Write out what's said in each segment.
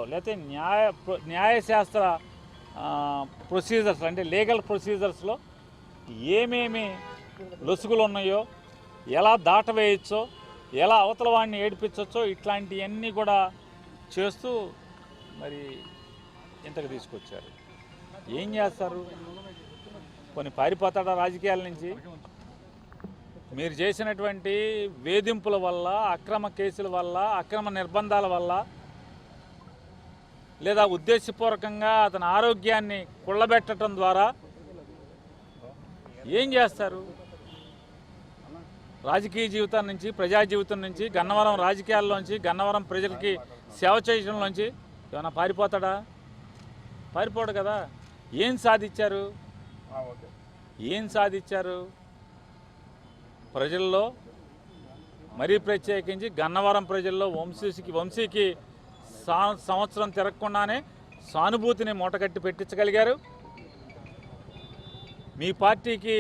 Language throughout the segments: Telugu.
లేకపోతే న్యాయశాస్త్ర ప్రొసీజర్స్ అంటే లీగల్ ప్రొసీజర్స్లో ఏమేమి లొసుగులు ఉన్నాయో, ఎలా దాటవేయచ్చో, ఎలా అవతల వాడిని ఏడిపించవచ్చో ఇట్లాంటివన్నీ కూడా చేస్తూ మరి ఇంతకు తీసుకొచ్చారు. ఏం చేస్తారు? కొన్ని పారిపోతాడా రాజకీయాల నుంచి? మీరు చేసినటువంటి వేధింపుల వల్ల, అక్రమ కేసుల వల్ల, అక్రమ నిర్బంధాల వల్ల, లేదా ఉద్దేశపూర్వకంగా అతని ఆరోగ్యాన్ని కుళ్ళబెట్టడం ద్వారా ఏం చేస్తారు? రాజకీయ జీవితం నుంచి, ప్రజా జీవితం నుంచి, గన్నవరం రాజకీయాల్లోంచి, గన్నవరం ప్రజలకి సేవ చేయడంలోంచి ఏమైనా పారిపోతాడా? పారిపోడు కదా. ఏం సాధించారు? ఏం సాధించారు? ప్రజల్లో, మరీ ప్రత్యేకించి గన్నవరం ప్రజల్లో వంశీకి సంవత్సరం తిరగకుండానే సానుభూతిని మూటగట్టి పెట్టించగలిగారు. మీ పార్టీకి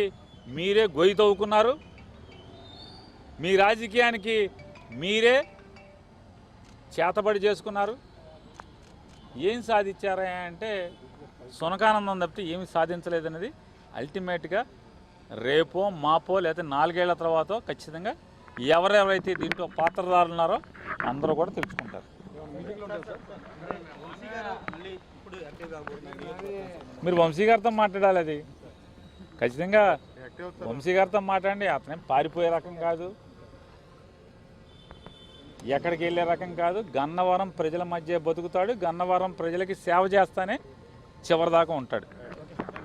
మీరే గొయ్యి తవ్వుకున్నారు. మీ రాజకీయానికి మీరే చేతబడి చేసుకున్నారు. ఏం సాధించారా అంటే సునకానందం తప్పితే ఏమి సాధించలేదనేది అల్టిమేట్గా రేపో మాపో లేదా 4 ఏళ్ల తర్వాత ఖచ్చితంగా ఎవరెవరైతే దీంట్లో పాత్రదారులు ఉన్నారో అందరూ కూడా తెలుసుకుంటారు. మీరు వంశీ గారితో మాట్లాడాలి. అది ఖచ్చితంగా వంశీ గారితో మాట్లాడండి. అతనే పారిపోయే రకం కాదు, ఎక్కడికి వెళ్ళే రకం కాదు. గన్నవరం ప్రజల మధ్య బతుకుతాడు. గన్నవరం ప్రజలకి సేవ చేస్తానే చివరిదాకా ఉంటాడు.